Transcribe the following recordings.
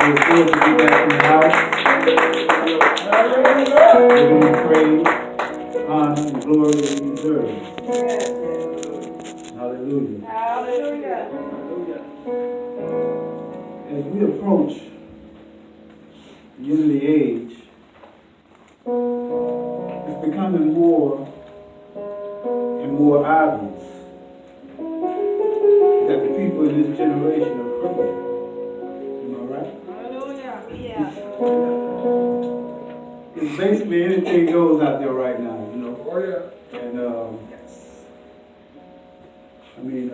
It's good to be back in the house. Giving you praise, honor, and glory that you deserve. Hallelujah. As we approach the end of the age, it's becoming more and more obvious that the people in this generation are crooked. Am I right? It's basically anything goes out there right now, you know. Oh, yeah. And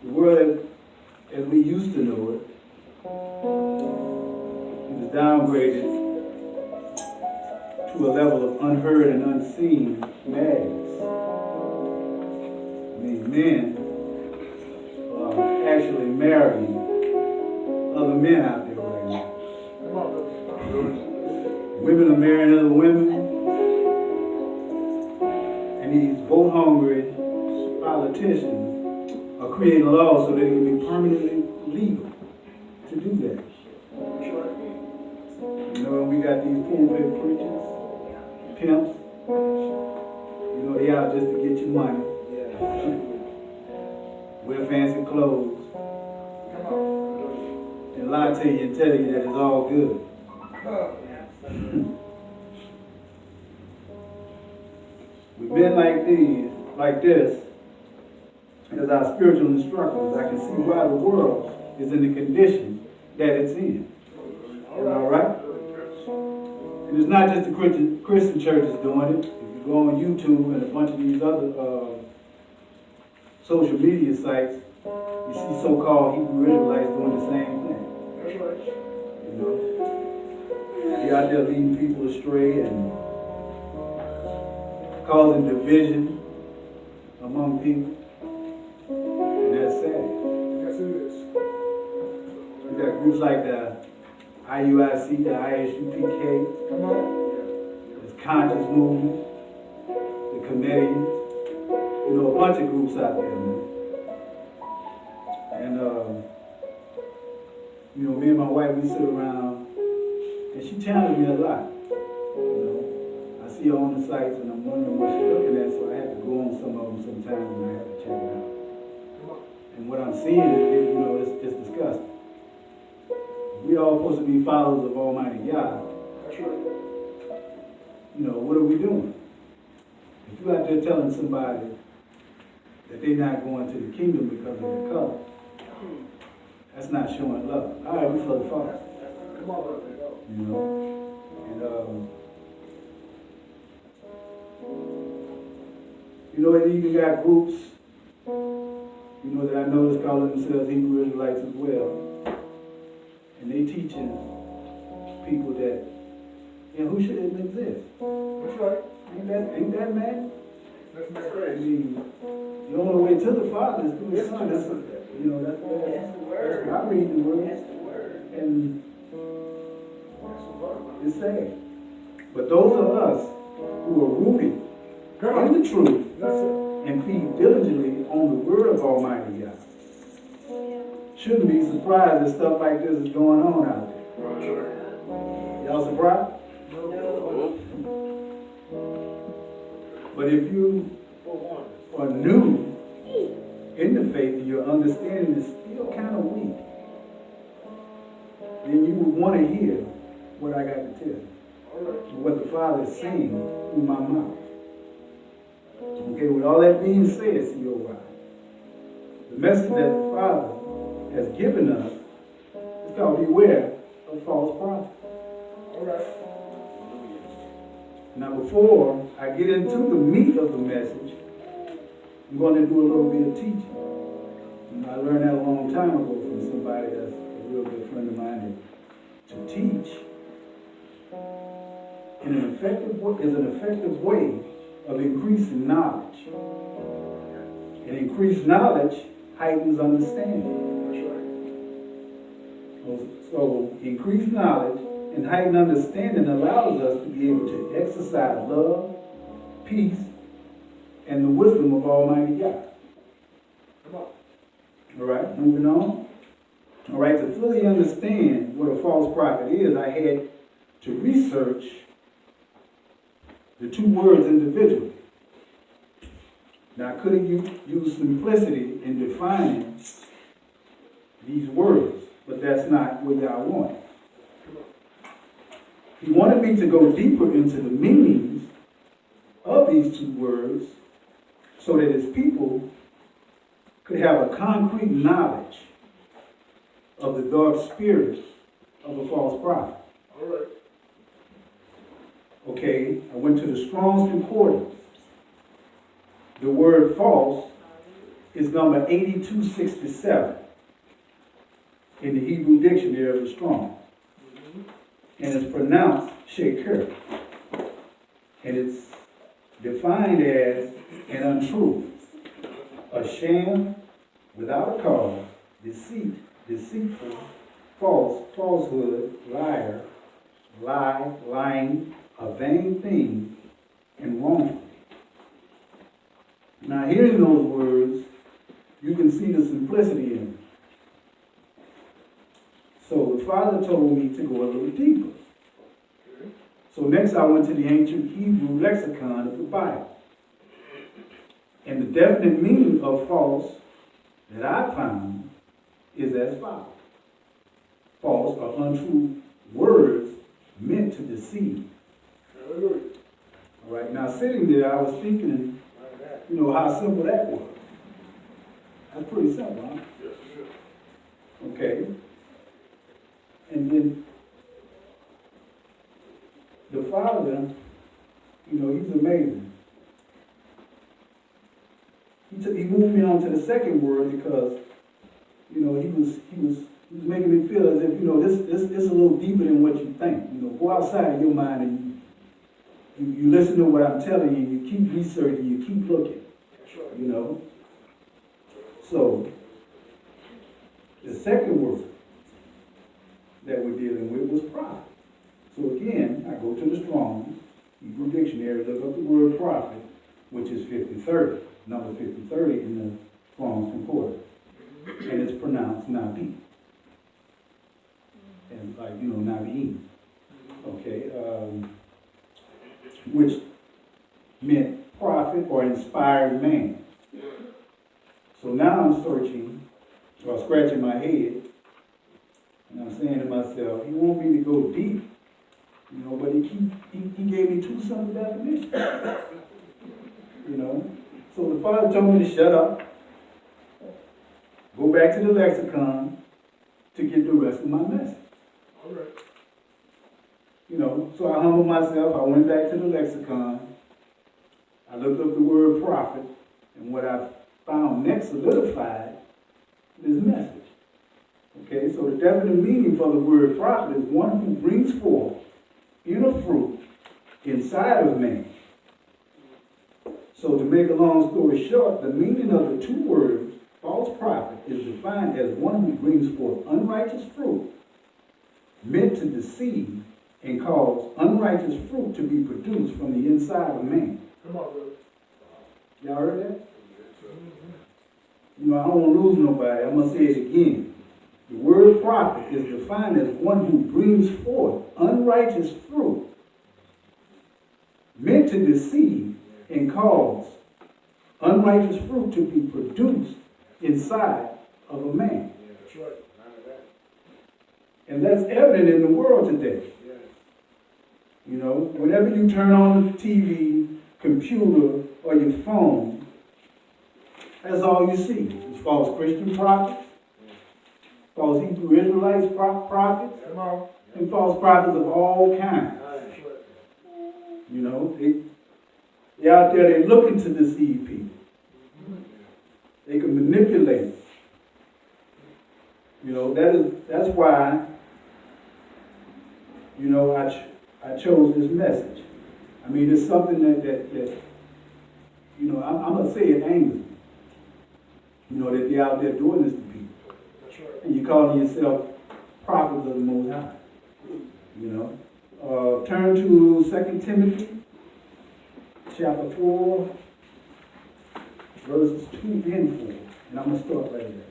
the world as we used to know it is downgraded to a level of unheard and unseen madness. I mean, men are actually marrying other men out there right now. Women are marrying other women, and these vote-hungry politicians are creating laws so that it can be permanently legal to do that. You know, we got these pulpit preachers, pimps. You know, they out just to get your money. Wear fancy clothes. And lie to you and tell you that it's all good. With men like this, as our spiritual instructors, I can see why the world is in the condition that it's in. All right? And it's not just the Christian churches doing it. If you go on YouTube and a bunch of these other social media sites, you see so-called Hebrew Israelites doing the same thing. You know? They're out there leading people astray and causing division among people. And that's sad. Yes, it is. We got groups like the IUIC, the ISUPK, Come on. this conscious movement, the Canadians, you know, a bunch of groups out there, man. And, you know, me and my wife, we sit around, and she challenged me a lot. You know, I see her on the sites, and I'm wondering what she's looking at, so I have to go on some of them sometimes, and I have to check it out. And what I'm seeing is, you know, it's disgusting. We all supposed to be followers of Almighty God. That's right. You know, what are we doing? If you're out there telling somebody that they're not going to the kingdom because of their color, that's not showing love. All right, we for the Father. Come on, brother. You know? And, you know, and you even got groups, you know, that I notice calling themselves Hebrew Israelites as well. And they teaching people that, yeah, who shouldn't exist? That's right. Ain't that mad? That's not I great. mean, the only way to the Father is through His Son. Yes, You know, that's what That's the word. I read the word, That's the word. and That's the word. it's sad. But those of us who are rooted Come in on. the truth That's it. and feed diligently on the word of Almighty God shouldn't be surprised that stuff like this is going on out there. That's right. Y'all surprised? No. But if you are new in the faith and your understanding is still kind of weak, then you would want to hear what I got to tell you. What the Father is saying through my mouth. Okay, with all that being said, COI, the message that the Father has given us is called beware of false prophets. All right. Now, before I get into the meat of the message, I'm going to do a little bit of teaching. And I learned that a long time ago from somebody that's a real good friend of mine. To teach in an effective way is an effective way of increasing knowledge. And increased knowledge heightens understanding. So increased knowledge and heightened understanding allows us to be able to exercise love, peace, and the wisdom of Almighty God. Come on. All right, moving on. All right, to fully understand what a false prophet is, I had to research the two words individually. Now, I could have used simplicity in defining these words, but that's not what y'all want. He wanted me to go deeper into the meanings of these two words so that his people could have a concrete knowledge of the dark spirit of a false prophet. All right. Okay, I went to the Strong's Concordance. The word false is number 8267 in the Hebrew Dictionary of the Strong. And it's pronounced sheker. And it's defined as an untruth, a sham without a cause, deceit, deceitful, false, falsehood, liar, lie, lying, a vain thing, and wrongful. Now, hearing those words, you can see the simplicity in it. So the Father told me to go a little deeper. So next I went to the ancient Hebrew lexicon of the Bible. And the definite meaning of false that I found is as follows. False or untrue words meant to deceive. Hallelujah. All right, now sitting there, I was thinking, you know, how simple that was. That's pretty simple, huh? Yes, it is. Okay. And then the Father, you know, he's amazing. He moved me on to the second word because, you know, he was making me feel as if, you know, this is a little deeper than what you think. You know, go outside of your mind and you listen to what I'm telling you, you keep researching, you keep looking. That's right. You know? So, the second word that we're dealing with was prophet. So again, I go to the Strong's Hebrew Dictionary, look up the word prophet, which is 5030, number 5030 in the Strong's Concordance. And it's pronounced Nabi. And like, you know, Nabi. Okay, which meant prophet or inspired man. So now I'm searching, or scratching my head, and I'm saying to myself, he want me to go deep, you know, but he gave me two simple definitions. You know? So the Father told me to shut up, go back to the lexicon to get the rest of my message. All right. You know, so I humbled myself, I went back to the lexicon, I looked up the word prophet, and what I found next solidified this message. Okay, so the definite meaning for the word prophet is one who brings forth inner fruit inside of man. So to make a long story short, the meaning of the two words, false prophet, is defined as one who brings forth unrighteous fruit, meant to deceive and cause unrighteous fruit to be produced from the inside of man. Come on, brother. Y'all heard that? You know, I don't want to lose nobody. I'm going to say it again. The word prophet is defined as one who brings forth unrighteous fruit, meant to deceive and cause unrighteous fruit to be produced inside of a man. That's right. And that's evident in the world today. You know, whenever you turn on the TV, computer, or your phone, that's all you see. It's false Christian prophets, false Hebrew Israelites prophets, Come on. and false prophets of all kinds. That's right. You know, they're out there, they're looking to deceive people. They can manipulate. You know, that's why, you know, I chose this message. I mean, it's something that you know, I'm going to say it angry. You know, that they're out there doing this to people. That's right. And you're calling yourself prophets of the Most High. You know. Turn to 2 Timothy, chapter 4, verses 2 and 4. And I'm going to start right there.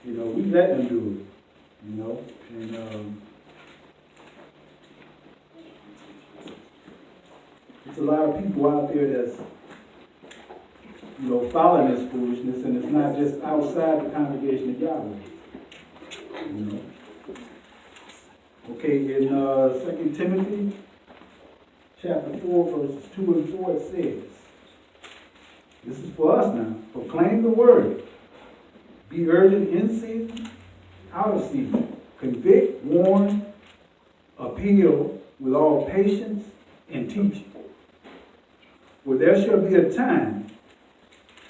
You know, we let them do it, you know, and, there's a lot of people out there that's, you know, following this foolishness, and it's not just outside the congregation of Yahweh, you know. Okay, in 2 Timothy chapter 4, verses 2 and 4, it says, this is for us now, proclaim the word, be urgent in season, out of season, convict, warn, appeal with all patience and teaching. For there shall be a time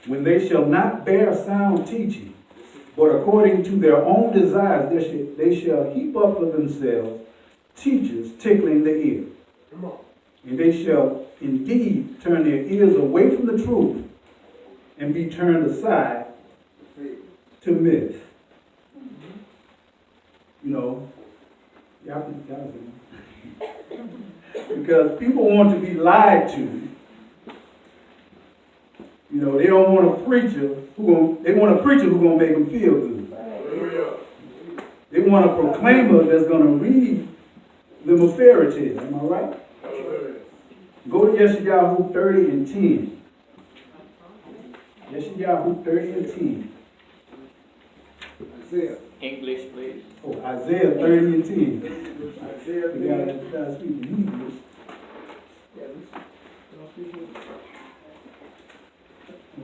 when they shall not bear sound teaching, but according to their own desires they shall heap up for themselves teachers tickling the ear. Come on. And they shall indeed turn their ears away from the truth and be turned aside to myth. You know, because people want to be lied to. You know, they don't want a preacher they want a preacher who's gonna make them feel good. Hallelujah. They want a proclaimer that's gonna read them a fairy tale. Am I right? Hallelujah. Go to Yeshayahu 30 and 10. Yeshayahu 30 and 10. Isaiah. English, please. Oh, Isaiah 30 and 10. Isaiah. We gotta speak in Hebrew.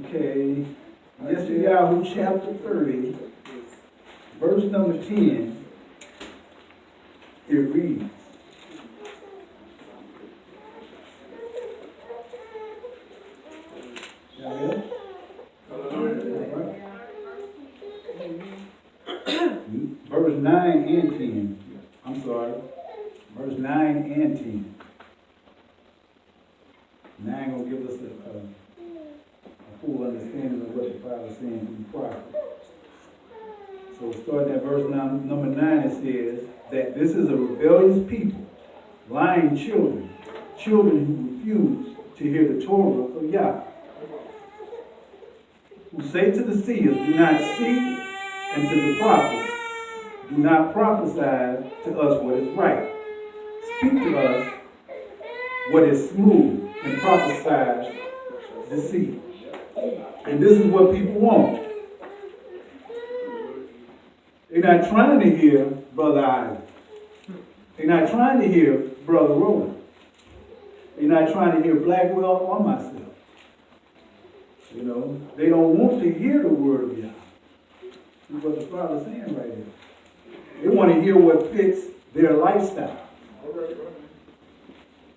Okay. Yeshayahu chapter 30, verse number 10. It reads. Y'all hear? Hallelujah. Verse 9 and 10. I'm sorry. Verse 9 and 10. 9 gonna give us a full understanding of what the Father is saying through the prophet. So starting at verse number 9, it says that this is a rebellious people, lying children, children who refuse to hear the Torah of Yah, who say to the seers, do not see, and to the prophets, do not prophesy to us what is right. Speak to us what is smooth, and prophesy deceit. And this is what people want. They're not trying to hear Brother Isaac. They're not trying to hear Brother Roland. They're not trying to hear Blackwell or myself. You know, they don't want to hear the word of Yah. That's what the Father's saying right here. They want to hear what fits their lifestyle. All right.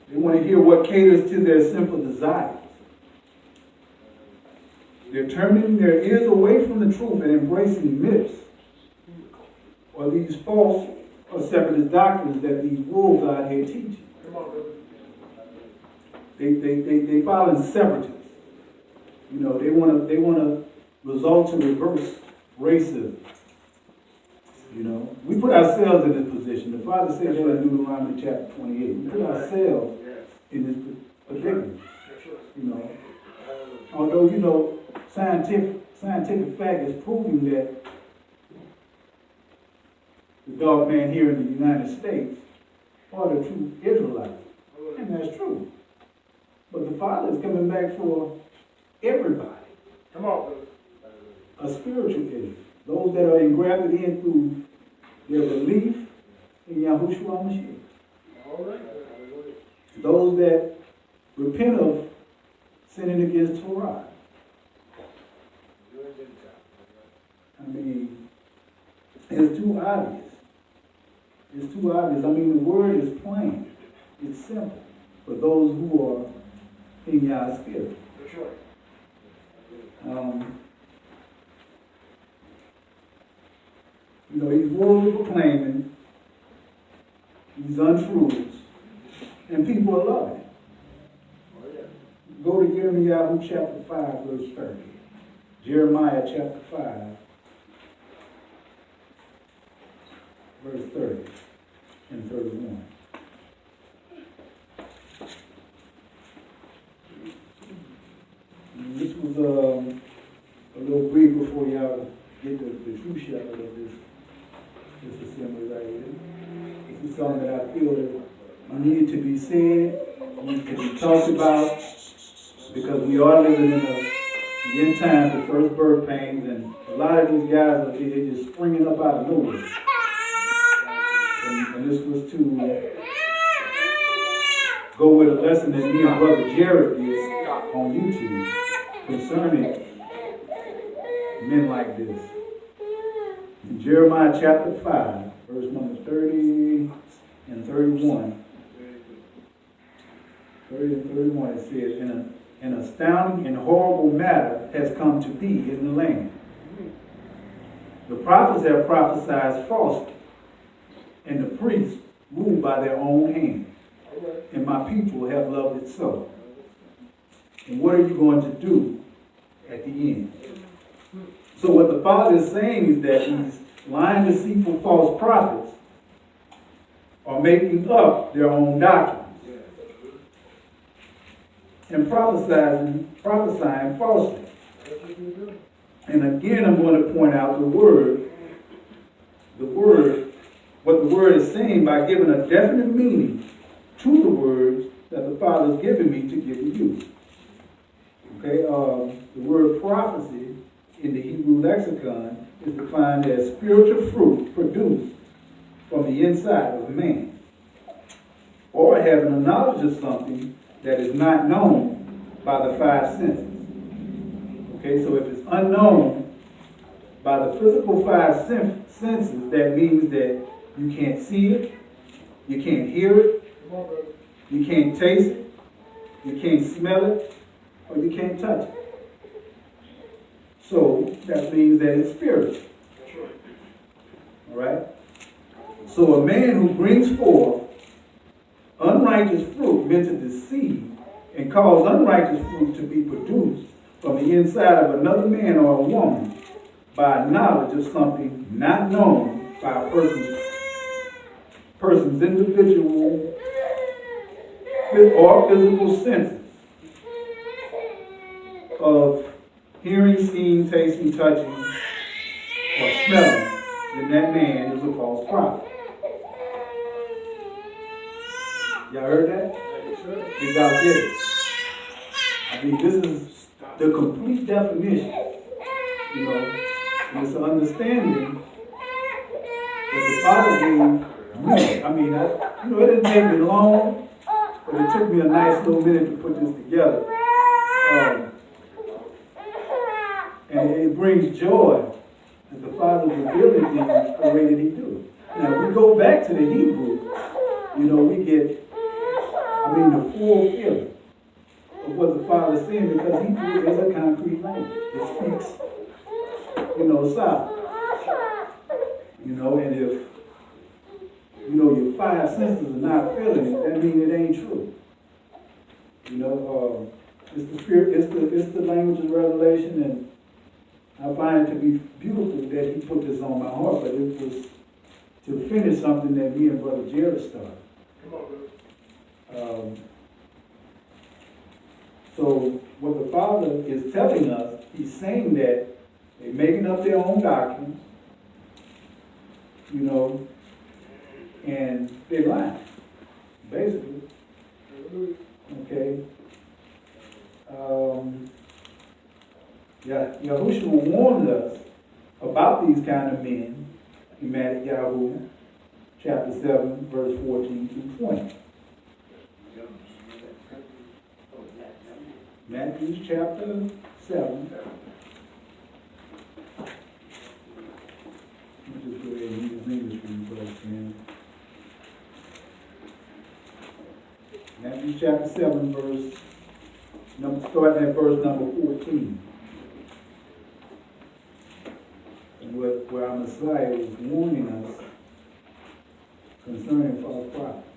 They want to hear what caters to their simple desires. They're turning their ears away from the truth and embracing myths or these false or separatist doctrines that these wolves out here teaching. Come on, brother. They follow separatists. You know, they want to result to reverse racism. You know, we put ourselves in this position. The Father said that in Deuteronomy chapter 28. We put ourselves in this predicament. You know, although you know scientific fact is proving that the dog man here in the United States are the true Israelites, and that's true. But the Father is coming back for everybody. Come on, brother. A spiritual Israel. Those that are engrafted in through their belief in Yahushua Mashiach. All right. Those that repent of sinning against Torah. I mean, it's too obvious. It's too obvious. I mean, the word is plain. It's simple. For those who are in Yah's spirit. That's right. You know, these words are proclaiming these untruths, and people are loving it. Oh, yeah. Go to Jeremiah chapter 5, verse 30. Jeremiah chapter 5, verse 30 and 31. And this was a little brief before y'all get the true shepherd of this assembly right here. This is something that I feel that needed to be said, needs to be talked about, because we are living in the end time, the first birth pains, and a lot of these guys are they're just springing up out of nowhere. And this was to go with a lesson that me and Brother Jared did on YouTube concerning men like this. In Jeremiah chapter 5, verse number 30 and 31. 30 and 31, it says, an astounding and horrible matter has come to be in the land. The prophets have prophesied falsely, and the priests rule by their own hand. And my people have loved it so. And what are you going to do at the end? So what the Father is saying is that these lying, deceitful, false prophets are making up their own doctrines and prophesying falsely. And again, I'm going to point out what the word is saying by giving a definite meaning to the words that the Father has given me to give to you. Okay, the word prophecy in the Hebrew lexicon is defined as spiritual fruit produced from the inside of a man, or having a knowledge of something that is not known by the five senses. Okay, so if it's unknown by the physical five senses, that means that you can't see it, you can't hear it, you can't taste it, you can't smell it, or you can't touch it. So that means that it's spiritual. All right? So a man who brings forth unrighteous fruit meant to deceive and cause unrighteous fruit to be produced from the inside of another man or a woman by knowledge of something not known by a person's individual or physical senses of hearing, seeing, tasting, touching, or smelling, then that man is a false prophet. Y'all heard that? Did y'all get it? I mean, this is the complete definition, you know, and it's an understanding that the Father gave me. I mean, it didn't take me long, but it took me a nice little minute to put this together. And it brings joy that the Father revealing things the way that He do. Now, if we go back to the Hebrew, you know, we get, the full feeling of what the Father is saying, because Hebrew is a concrete language. It speaks, solid. And if, your five senses are not feeling it, that means it ain't true. It's the spirit, it's the language of revelation, and I find it to be beautiful that He put this on my heart, but it was to finish something that me and Brother Jared started. Come on, brother. So what the Father is telling us, He's saying that they're making up their own doctrines, and they're lying, basically. Okay. Yahushua warned us about these kind of men in Matthew chapter 7, verse 14 through 20. Matthew chapter 7. Let me just go ahead and read this English for you folks, man. Matthew chapter 7, starting at verse number 14. And where our Messiah is warning us concerning false prophets.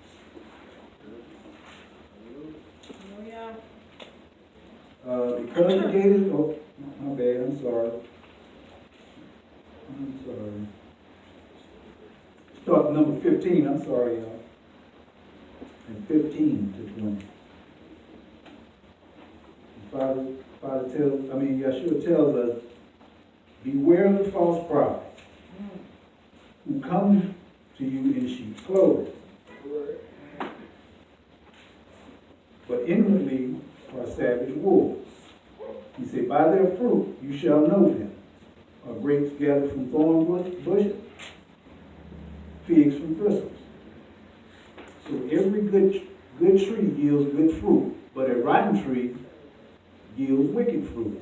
Because the gate is open. My bad, I'm sorry. Start number 15, I'm sorry, y'all. And 15 to 20. Yeshua tells us beware of the false prophets who come to you in sheep's clothing, but inwardly are savage wolves. He said, by their fruit you shall know them. Are grapes gathered from thorn bushes? Figs from thistles. So every good tree yields good fruit, but a rotten tree yields wicked fruit.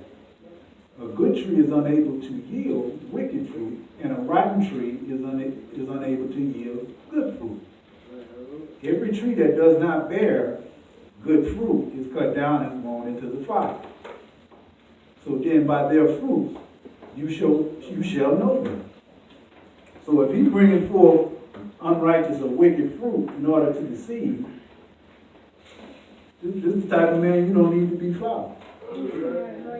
A good tree is unable to yield wicked fruit, and a rotten tree is unable to yield good fruit. Every tree that does not bear good fruit is cut down and thrown into the fire. So then by their fruits you shall know them. So if he's bringing forth unrighteous or wicked fruit in order to deceive, this is the type of man you don't need to be followed.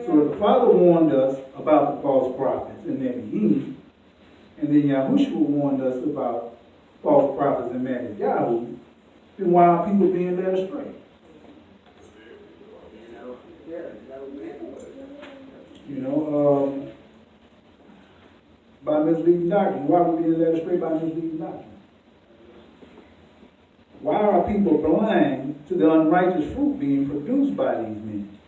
So the Father warned us about the false prophets in Nevi'im, and then Yahushua warned us about false prophets in Matthew. Then why are people being led astray? By misleading doctrine. Why are we being led astray by misleading doctrine? Why are people blind to the unrighteous fruit being produced by these men?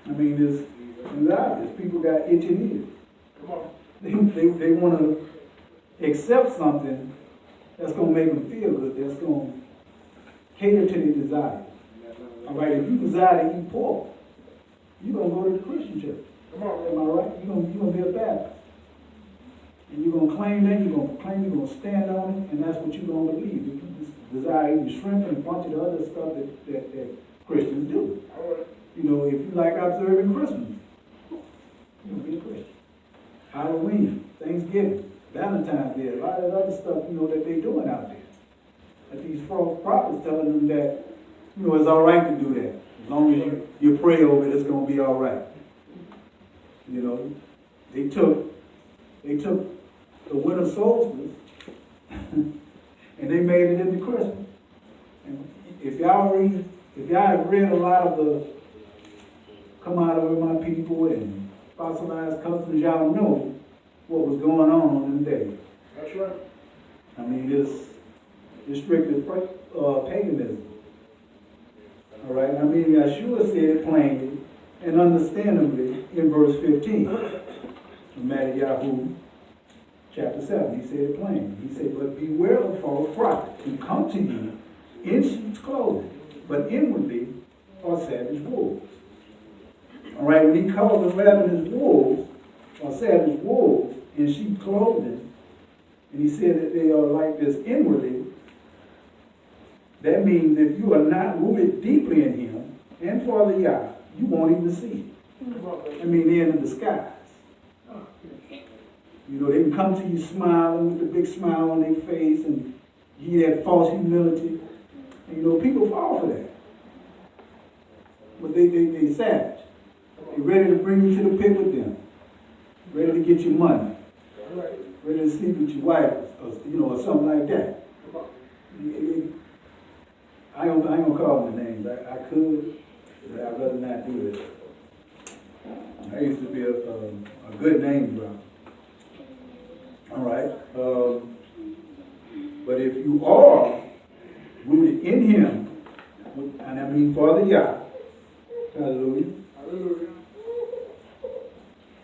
I mean, it's obvious. People got itching ears. Come on. They want to accept something that's going to make them feel good, that's going to cater to their desires. All right, if you desire to eat pork, you're going to go to the Christian church. Come on. Am I right? You're going to be a Baptist. And you're going to claim that, you're going to claim, you're going to stand on it, and that's what you're going to believe. If you desire eating shrimp and a bunch of the other stuff that Christians do. All right. You know, if you like observing Christmas, you'll be a Christian. Halloween, Thanksgiving, Valentine's Day, a lot of other stuff, that they're doing out there. That these false prophets telling them that, it's all right to do that. As long as you pray over it, it's going to be all right. They took the winter solstice and they made it into Christmas. And if y'all have read a lot of the Come Out Over My People and fossilized customs, y'all know what was going on them days. That's right. I mean, it's strictly paganism. All right, I mean, Yeshua said it plainly and understandably in verse 15 of Matthew chapter 7. He said it plainly. He said, but beware of false prophets who come to you in sheep's clothing, but inwardly are savage wolves. All right, when he calls them ravenous wolves, or savage wolves in sheep clothing, and he said that they are like this inwardly, that means if you are not rooted deeply in him and for the Yah, you won't even see it. I mean, they're in the disguise. They can come to you smiling with a big smile on their face and give you that false humility. And, people fall for that. But they savage. They're ready to bring you to the pit with them. Ready to get your money. Ready to sleep with your wife or something like that. I ain't gonna call them the names. I could, but I'd rather not do it. I used to be a good name dropper. All right. But if you are rooted in him, and I mean for the Yah, hallelujah, Hallelujah.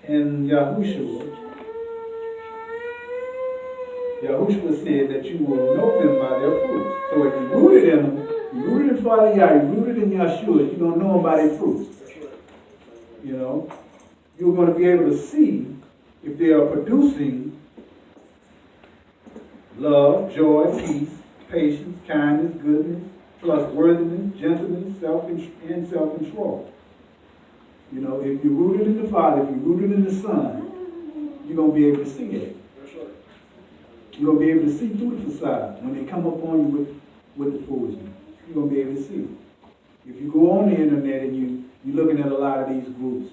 and Yahushua said that you will know them by their fruits. So if you're rooted in them, you're rooted in Father Yah, you're rooted in Yeshua, you're going to know them by their fruits. You're going to be able to see if they are producing love, joy, peace, patience, kindness, goodness, trustworthiness, gentleness, and self-control. If you're rooted in the Father, if you're rooted in the Son, you're going to be able to see it. That's right. You're going to be able to see through the facade when they come upon you with the foolishness. You're going to be able to see it. If you go on the internet and you're looking at a lot of these groups,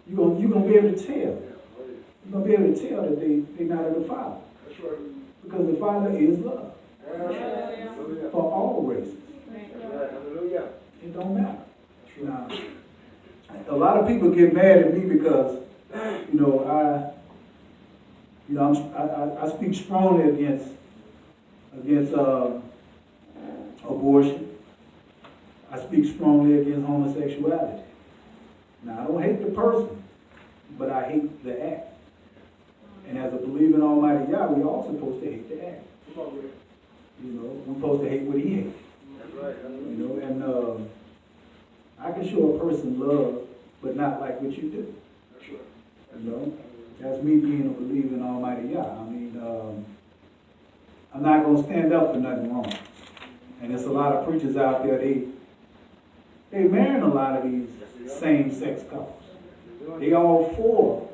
you're going to be able to tell. You're going to be able to tell that they're not of the Father. That's right. Because the Father is love for all races. Hallelujah. It don't matter. Now, a lot of people get mad at me because, I speak strongly against abortion. I speak strongly against homosexuality. Now, I don't hate the person, but I hate the act. And as a believer in Almighty God, we all supposed to hate the act. Come on with it. We're supposed to hate what he hates. That's right. And I can show a person love, but not like what you do. That's right. That's me being a believer in Almighty God. I'm not going to stand up for nothing wrong. And there's a lot of preachers out there, they marrying a lot of these same-sex couples. They all for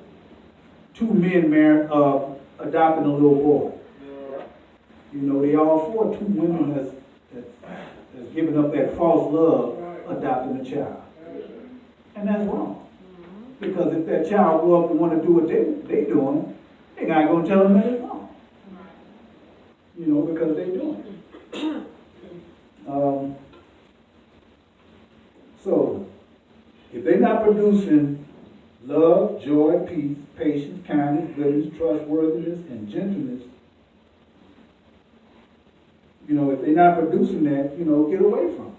two men adopting a little boy. They all for two women that's giving up that false love, adopting a child. And that's wrong. Because if that child grow up and want to do what they doing, they're not going to tell them that it's wrong. Because they doing it. So, if they're not producing love, joy, peace, patience, kindness, goodness, trustworthiness, and gentleness, if they're not producing that, get away from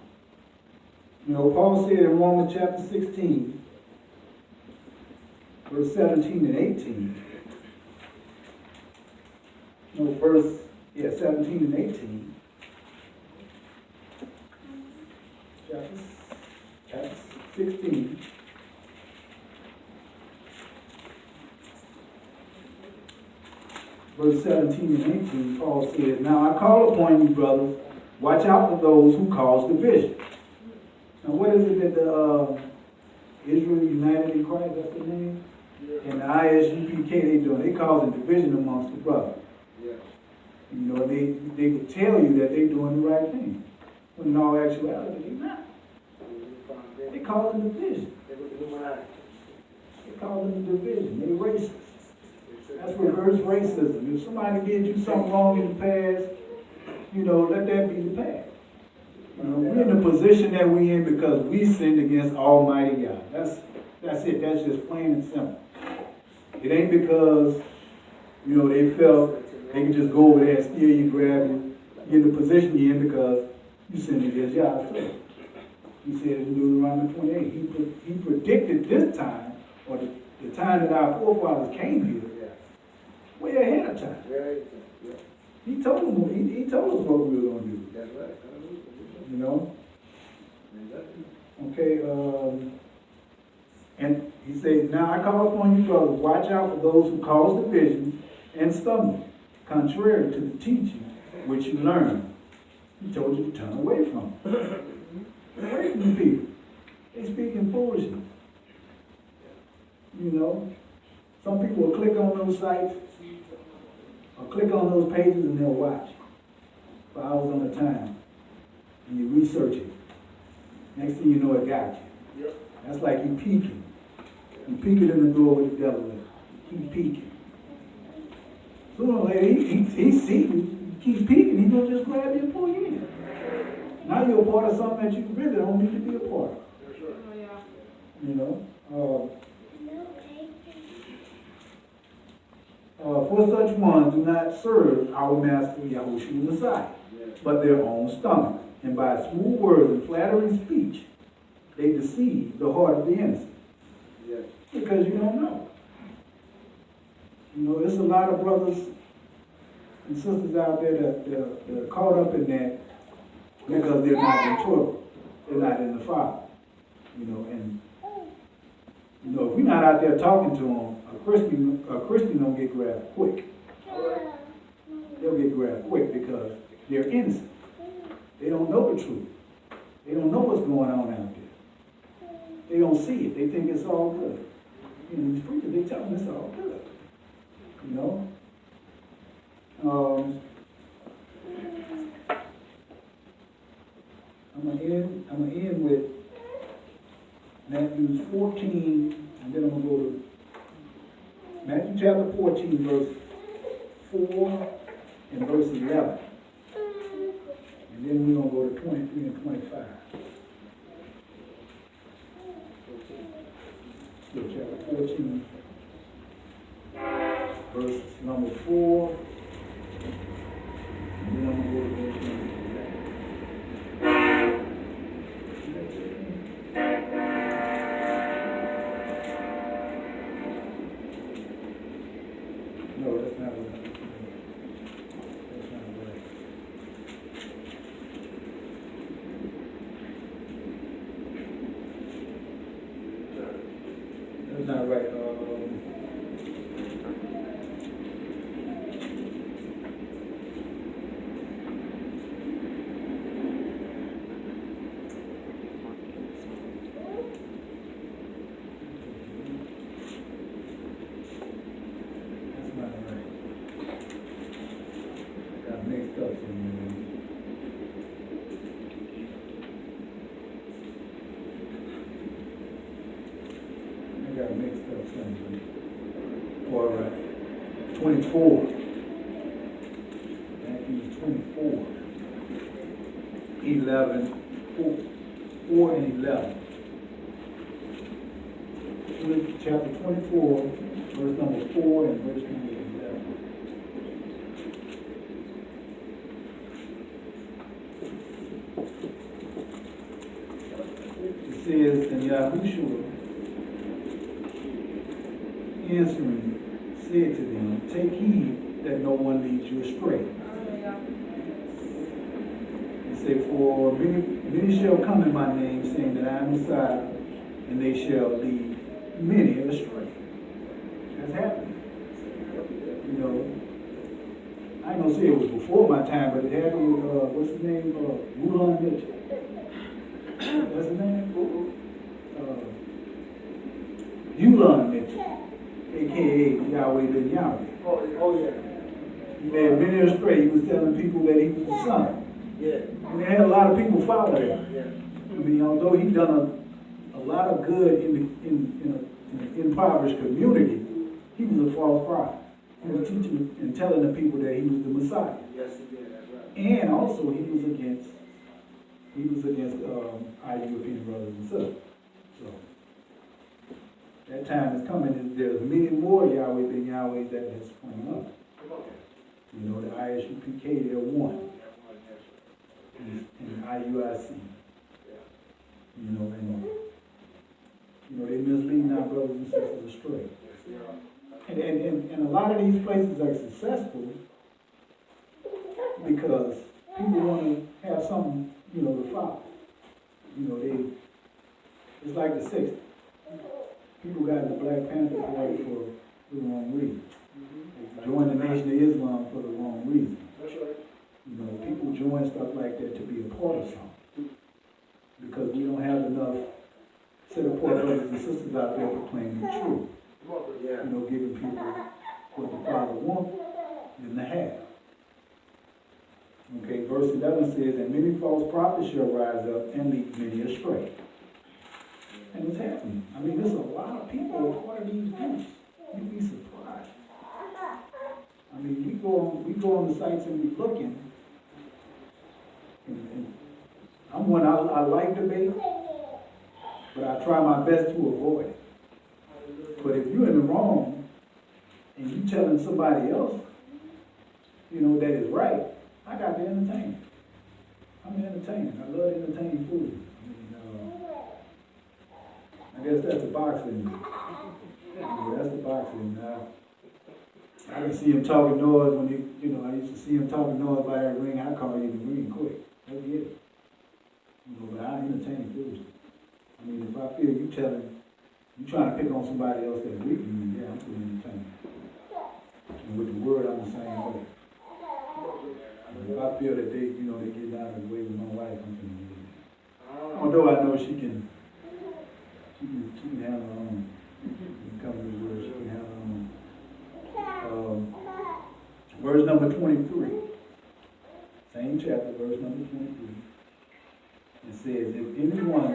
them. Paul said in Romans chapter 16, verse 17 and 18. 17 and 18. Chapter 16. Verse 17 and 18, Paul says, "Now I call upon you, brothers, watch out for those who cause division." Now what is it that the Israel United in Christ, that's the name? And the ISUPK, they doing? They causing division amongst the brothers. They could tell you that they're doing the right thing, when in all actuality, they're not. They causing division. They causing division. They racist. That's reverse racism. If somebody did you something wrong in the past, let that be the past. We're in the position that we're in because we sinned against Almighty God. That's it. That's just plain and simple. It ain't because, they felt they could just go over there and steal you, grab you, get in the position you're in because you sinned against Yahweh. He said in Deuteronomy 28, he predicted this time, or the time that our forefathers came here, way ahead of time. He told them, he told us what we were going to do. That's right. Okay, and he says, "Now I call upon you, brothers, watch out for those who cause division and stumble, contrary to the teaching which you learned." He told you to turn away from them. Away from the people. They speaking foolishness. Some people will click on those sites or click on those pages and they'll watch for hours on a time. And you research it. Next thing you know, it got you. That's like you peeking. You peeking in the door with the devil is. You keep peeking. Sooner or later, he see you. You keep peeking, he's going to just grab you and pull you in. Now you're a part of something that you really don't need to be a part of. For such ones do not serve our Master Yahushua Messiah, but their own stomach. And by smooth words and flattering speech, they deceive the heart of the innocent. Because you don't know. There's a lot of brothers and sisters out there that are caught up in that because they're not in Torah. They're not in the Father. If we're not out there talking to them, a Christian don't get grabbed quick. They'll get grabbed quick because they're innocent. They don't know the truth. They don't know what's going on out there. They don't see it. They think it's all good. These preachers, they tell them it's all good. I'm gonna end with Matthew 14, and then I'm gonna go to Matthew chapter 14, verse 4 and verse 11. And then we're gonna go to 23 and 25. Still chapter 14, verse number 4. And then I'm gonna go to verse number 11. No, that's not right. That's not right. That's not right. That's not right. Got mixed up somewhere. I got mixed up somewhere. All right. 24. Matthew 24. 11. 4 and 11. Chapter 24, verse number 4 and verse number 11. It says, and Yahushua answering said to them, take heed that no one leads you astray. He said, for many shall come in my name, saying that I am Messiah, and they shall lead many astray. That's happening. You know, I ain't gonna say it was before my time, but it happened with, what's his name? Rulon Mitchell. That's his name? Yulon Mitchell, a.k.a. Yahweh ben Yahweh. Oh, yeah. He led many astray. He was telling people that he was the son. Yeah. And they had a lot of people follow him. Yeah. I mean, although he done a lot of good in an impoverished community, he was a false prophet. He was teaching and telling the people that he was the Messiah. Yes, he did. That's right. And also he was against our European brothers and sisters. So that time is coming, and there's many more Yahweh ben Yahweh that has sprung up. Come on. You know, the ISUPK, they're one. And IUIC. You know, and they're misleading our brothers and sisters astray. And a lot of these places are successful because people want to have something, to follow. It's like the 60s. People got the Black Panther Party for the wrong reason. They joined the Nation of Islam for the wrong reason. That's right. People join stuff like that to be a part of something. Because we don't have enough set of poor brothers and sisters out there proclaiming the truth. Yeah. Giving people what the Father wants them to have. Okay, verse 11 says, and many false prophets shall rise up and lead many astray. And it's happening. I mean, there's a lot of people a part of these groups. You'd be surprised. I mean, we go on the sites and we're looking. And I'm one, I like debate, but I try my best to avoid it. But if you're in the wrong and you telling somebody else, that is right, I got to entertain. I'm entertaining. I love entertaining food. I guess that's the boxing. That's the boxing. I can see him talking noise when I used to see him talking noise by that ring. I call you the ring quick. That's it. But I entertain food. I mean, if I feel you trying to pick on somebody else that's weak, yeah, I'm pretty entertaining. And with the word, I'm the same way. If I feel that they get out of the way with my wife, I'm going to get it. Although I know she can handle her own. When it comes to the word, she can handle her own. Verse number 23. Same chapter, verse number 23. It says, if anyone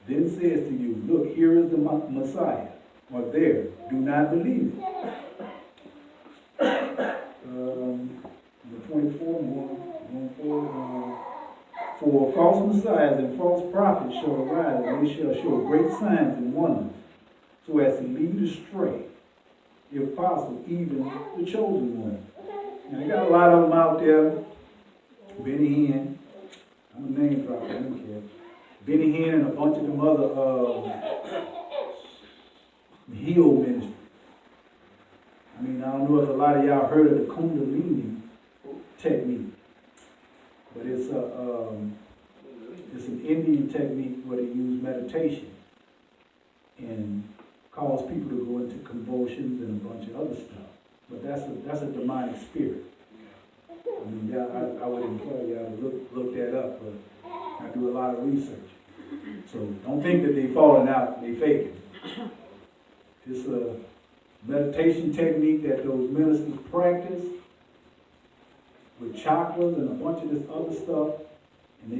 then says to you, look, here is the Messiah, or there, do not believe it. The 24 more. For false messiahs and false prophets shall arise, and they shall show great signs and wonders, so as to lead astray, if possible, even the chosen one. Now, you got a lot of them out there. Benny Hinn, I'm a name dropper, I don't care. Benny Hinn and a bunch of them other heal ministries. I mean, I don't know if a lot of y'all heard of the Kundalini technique, but it's an Indian technique where they use meditation and cause people to go into convulsions and a bunch of other stuff. But that's a demonic spirit. I mean, yeah, I would implore y'all to look that up, but I do a lot of research. So don't think that they falling out, they faking. It's a meditation technique that those ministers practice with chakras and a bunch of this other stuff, and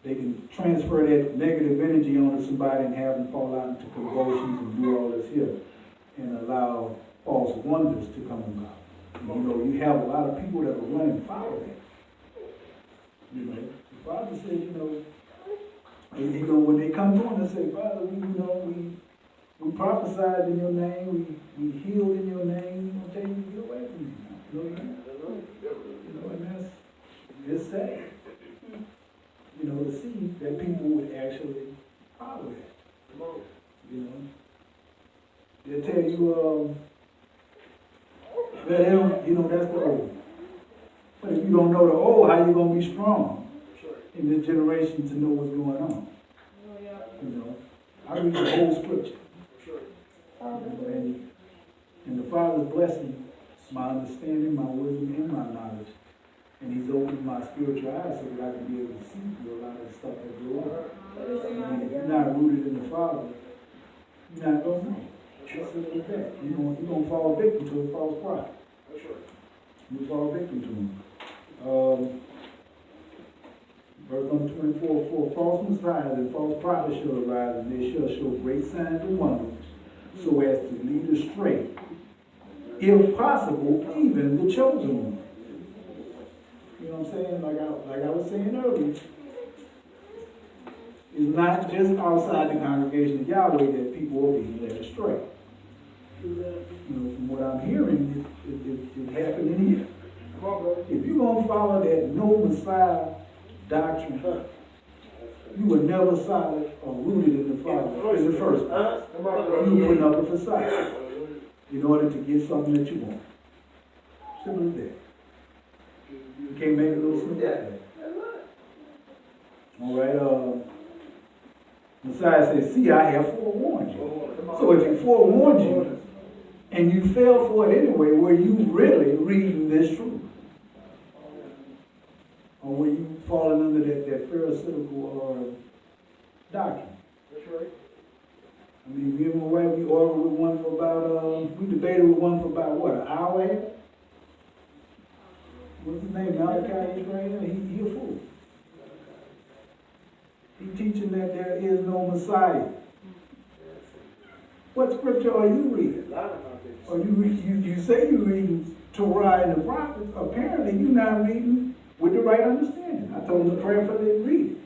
they can transfer that negative energy onto somebody and have them fall out into convulsions and do all this here, and allow false wonders to come about. You know, you have a lot of people that are running foul of that. You know, the Father says, when they come to him and say, Father, we prophesied in your name, we healed in your name, he'll tell you to get away from me. And it's sad. To see that people would actually follow that. They'll tell you, that's the old. But if you don't know the old, how you gonna be strong in this generation to know what's going on? I read the whole scripture. And the Father's blessing my understanding, my wisdom, and my knowledge. And he's opened my spiritual eyes so that I can be able to see through a lot of the stuff that goes on. I mean, if you're not rooted in the Father, you're not going to know. Just simple as that. You're going to fall victim to a false prophet. You fall victim to him. Verse number 24, for false messiahs and false prophets shall arise, and they shall show great signs and wonders, so as to lead astray, if possible, even the chosen one. You know what I'm saying? Like I was saying earlier, it's not just outside the congregation of Yahweh that people are being led astray. From what I'm hearing, it happening here. If you're going to follow that no Messiah doctrine, you were never solid or rooted in the Father in the first place. You were putting up a facade in order to get something that you want. Simple as that. You can't make it a little simple like that. All right, Messiah says, see, I have forewarned you. So if he forewarned you, and you fell for it anyway, were you really reading this truth? Or were you falling under that Pharisaical doctrine? That's right. I mean, me and my wife, we argued with one for about, we debated with one for about, what, an hour? What's his name? Malachi Israel? He a fool. He teaching that there is no Messiah. What scripture are you reading? Or you say you're reading Torah and the prophets. Apparently you're not reading with the right understanding. I told them to prayerfully read it.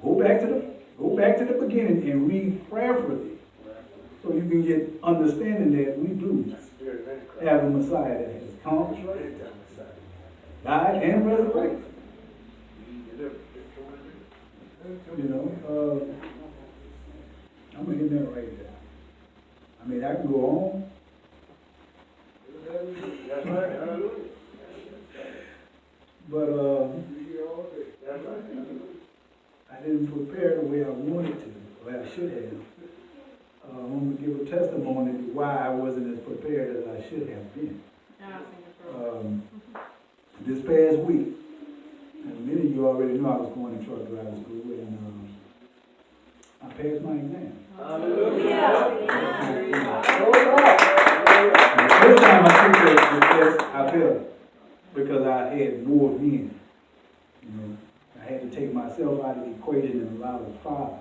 Go back to the beginning and read prayerfully, so you can get understanding that we do have a Messiah that has come, died, and resurrected. I'm gonna get that right there. I mean, I can go on. But I didn't prepare the way I wanted to, or I should have. I'm going to give a testimony to why I wasn't as prepared as I should have been. This past week, and many of you already know I was going to truck driving school, and I passed my exam. The first time I took the test, I failed because I had more men. I had to take myself out of the equation and allow the Father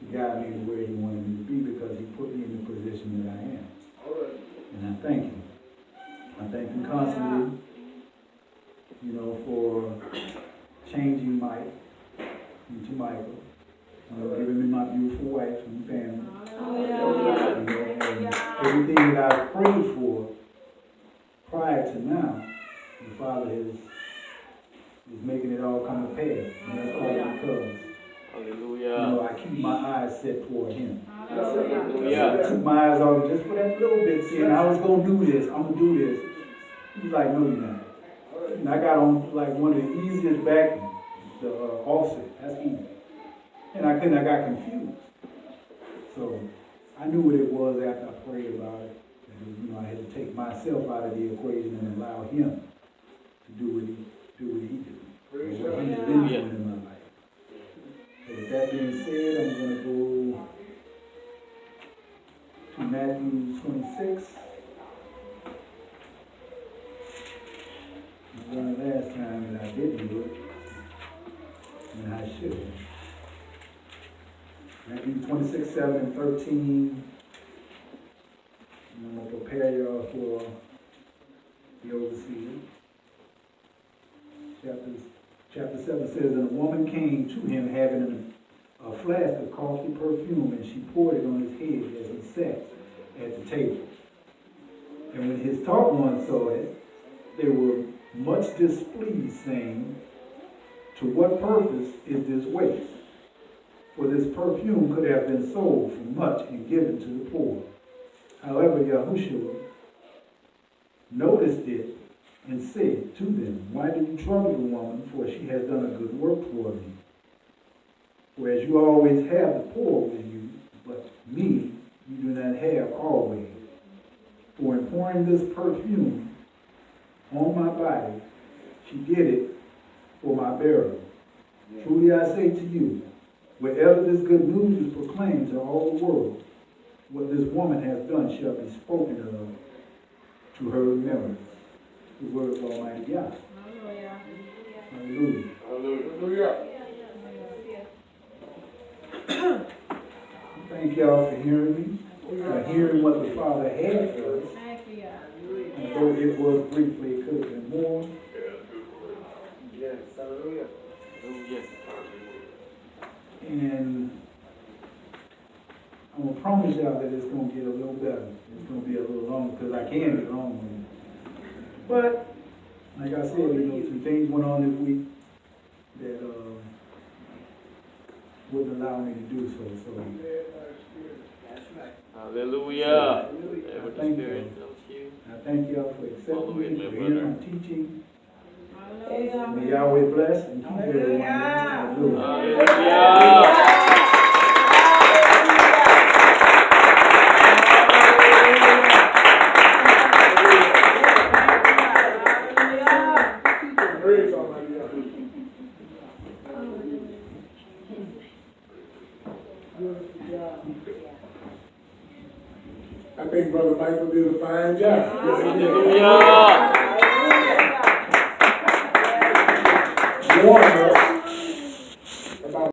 to guide me to where he wanted me to be, because he put me in the position that I am. And I thank him. I thank him constantly, for changing Mike into Michael, giving me my beautiful wife and family. everything that I prayed for prior to now, the Father is making it all come to pass. And that's all because, Hallelujah. I keep my eyes set toward Him. Hallelujah. I took my eyes off just for that little bit, saying I was going to do this, I'm going to do this. He's like, no, you're not. And I got on like one of the easiest back, the offset, that's easy. And I got confused. So I knew what it was after I prayed about it. And, I had to take myself out of the equation and allow Him to do what He do. What He's been doing in my life. So with that being said, I'm going to go to Matthew 26. The last time that I didn't do it, and I should have. Matthew 26, 7 and 13. And I'm going to prepare y'all for the overseer. Chapter 7 says, and a woman came to him having a flask of costly perfume, and she poured it on his head as he sat at the table. And when his taught ones saw it, they were much displeased, saying, to what purpose is this waste? For this perfume could have been sold for much and given to the poor. However, Yahushua noticed it and said to them, why do you trouble the woman, for she has done a good work toward me? Whereas you always have the poor with you, but me you do not have always. For in pouring this perfume on my body, she did it for my burial. Truly I say to you, wherever this good news is proclaimed to all the world, what this woman has done shall be spoken of to her remembrance. The word of Almighty God. Hallelujah. Hallelujah. Thank y'all for hearing me, for hearing what the Father had for us. And though it was briefly, it could have been more. Yes, hallelujah. And I'm going to promise y'all that it's going to get a little better. It's going to be a little longer because I can get long with it. But, like I said, some things went on this week that wouldn't allow me to do so. Hallelujah. I thank you. I thank y'all for accepting me, for hearing my teaching. May Yahweh bless and keep everyone. Hallelujah. Hallelujah. Praise Almighty God. I think Brother Michael did a fine job. Yes, he did. Hallelujah. Warner